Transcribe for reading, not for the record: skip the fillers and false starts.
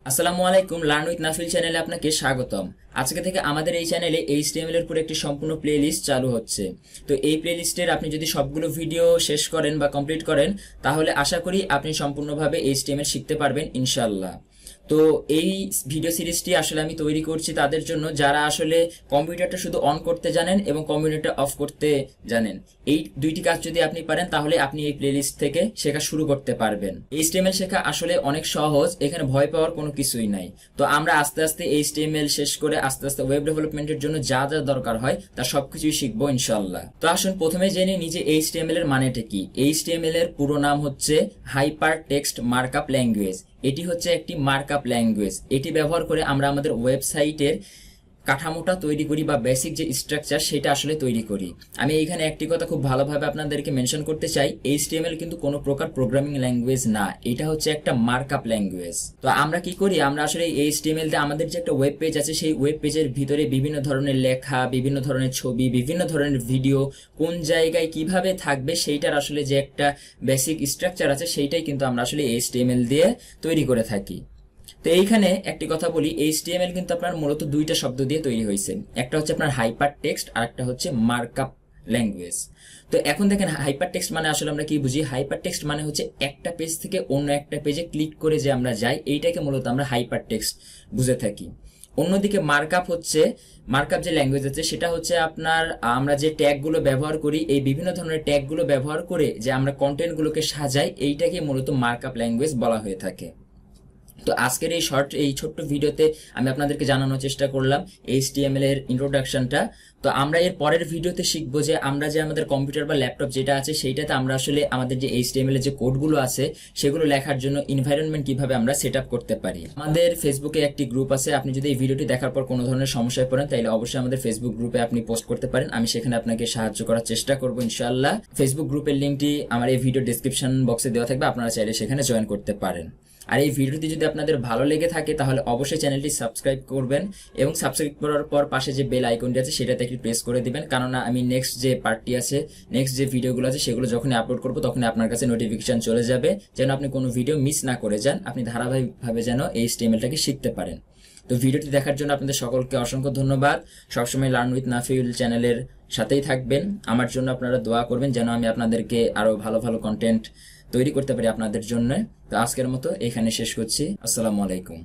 আসসালামু আলাইকুম, learn with নাফিল চ্যানেলে আপনাকে স্বাগতম। আজকে থেকে আমাদের এই চ্যানেলে এইচটিএমএল এর উপর একটি সম্পূর্ণ প্লেলিস্ট চালু হচ্ছে। তো এই প্লেলিস্টের আপনি যদি সবগুলো ভিডিও শেষ করেন বা কমপ্লিট করেন, তাহলে আশা করি আপনি সম্পূর্ণভাবে এইচটিএমএল শিখতে পারবেন ইনশাআল্লাহ। তো এই ভিডিও সিরিজটি আসলে আমি তৈরি করছি তাদের জন্য যারা আসলে কম্পিউটারটা শুধু অন করতে জানেন এবং কম্পিউটারটা অফ করতে জানেন। এই দুইটি কাজ যদি আপনি পারেন তাহলে আপনি এই প্লেলিস্ট থেকে শেখা শুরু করতে পারবেন। এইচটিএমএল শেখা আসলে অনেক সহজ, এখানে ভয় পাওয়ার কোনো কিছুই নাই। তো আমরা আস্তে আস্তে এইচটিএমএল শেষ করে আস্তে আস্তে ওয়েব ডেভেলপমেন্টের জন্য যা যা দরকার হয় তার সবকিছুই শিখবো ইনশাআল্লাহ। তো আসুন প্রথমে জেনে নিই যে এইচটিএমএল এর মানেটা কি। এইচটিএমএল এর পুরো নাম হচ্ছে হাইপার টেক্সট মার্কআপ ল্যাঙ্গুয়েজ। এটি হচ্ছে একটি মার্কআপ ল্যাঙ্গুয়েজ। এটি ব্যবহার করে আমরা আমাদের ওয়েবসাইটের কাঠামোটা তৈরি করি বা বেসিক যে স্ট্রাকচার সেটা আসলে তৈরি করি। আমি এইখানে একটি কথা খুব ভালোভাবে আপনাদেরকে মেনশন করতে চাই, এইচটিএমএল কিন্তু কোনো প্রকার প্রোগ্রামিং ল্যাঙ্গুয়েজ না, এটা হচ্ছে একটা মার্কআপ ল্যাঙ্গুয়েজ। তো আমরা কি করি, আমরা আসলে এইচটিএমএল তে আমাদের যে একটা ওয়েব পেজ আছে সেই ওয়েব পেজের ভিতরে বিভিন্ন ধরনের লেখা, বিভিন্ন ধরনের ছবি, বিভিন্ন ধরনের ভিডিও কোন জায়গায় কিভাবে থাকবে সেইটার আসলে যে একটা বেসিক স্ট্রাকচার আছে সেইটাই কিন্তু আমরা আসলে এইচটিএমএল দিয়ে তৈরি করে থাকি। তো এইখানে একটি কথা বলি, এইচটিএমএল কিন্তু আপনার মূলত দুইটা শব্দ দিয়ে তৈরি হয়েছে। একটা হচ্ছে আপনার হাইপার টেক্সট আর একটা হচ্ছে মার্কআপ ল্যাঙ্গুয়েজ। তো এখন দেখেন হাইপার টেক্সট মানে আসলে আমরা কি বুঝি। হাইপার টেক্সট মানে হচ্ছে একটা পেজ থেকে অন্য একটা পেজে ক্লিক করে যে আমরা যাই, এইটাকে মূলত আমরা হাইপার টেক্সট বুঝে থাকি। অন্যদিকে মার্কআপ হচ্ছে, মার্কআপ যে ল্যাঙ্গুয়েজ আছে সেটা হচ্ছে আপনার আমরা যে ট্যাগগুলো ব্যবহার করি, এই বিভিন্ন ধরনের ট্যাগগুলো ব্যবহার করে যে আমরা কন্টেন্টগুলোকে সাজাই, এইটাকে মূলত মার্কআপ ল্যাঙ্গুয়েজ বলা হয়ে থাকে। তো আজকের এই ছোট্ট ভিডিওতে আমি আপনাদেরকে জানানোর চেষ্টা করলাম এইচটিএমএল এর ইন্ট্রোডাকশনটা। তো আমরা এর পরের ভিডিওতে শিখবো যে আমরা যে আমাদের কম্পিউটার বা ল্যাপটপ যেটা আছে সেইটাতে আমরা আসলে আমাদের যে এইচটিএমএল এর যে কোডগুলো আছে সেগুলো লেখার জন্য এনভায়রনমেন্ট কিভাবে আমরা সেট আপ করতে পারি। আমাদের ফেসবুকে একটি গ্রুপ আছে, আপনি যদি এই ভিডিওটি দেখার পর কোনো ধরনের সমস্যায় পড়েন তাহলে অবশ্যই আমাদের ফেসবুক গ্রুপে আপনি পোস্ট করতে পারেন, আমি সেখানে আপনাকে সাহায্য করার চেষ্টা করবো ইনশাআল্লাহ। ফেসবুক গ্রুপের লিঙ্কটি আমার এই ভিডিও ডেসক্রিপশন বক্সে দেওয়া থাকবে, আপনারা চাইলে সেখানে জয়েন করতে পারেন। আর এই ভিডিওটি যদি আপনাদের ভালো লেগে থাকে তাহলে অবশ্যই চ্যানেলটি সাবস্ক্রাইব করবেন এবং সাবস্ক্রাইব করার পর পাশে যে বেল আইকনটি আছে সেটাতে একটি প্রেস করে দিবেন, কারণ আমি নেক্সট যে পার্টটি আছে, নেক্সট যে ভিডিওগুলো আছে সেগুলো যখন আপলোড করবো তখন আপনার কাছে নোটিফিকেশন চলে যাবে, যেন আপনি কোনো ভিডিও মিস না করে যান, আপনি ধারাবাহিকভাবে যেন এইচটিএমএলটাকে শিখতে পারেন। তো ভিডিওটি দেখার জন্য আপনাদের সকলকে অসংখ্য ধন্যবাদ। সবসময় লার্ন উইথ নাফিল চ্যানেলের সাথেই থাকবেন, আমার জন্য আপনারা দোয়া করবেন যেন আমি আপনাদেরকে আরো ভালো ভালো কন্টেন্ট তৈরি করতে পারি আপনাদের জন্য। তো আজকের মতো এখানে শেষ করছি। আসসালামু আলাইকুম।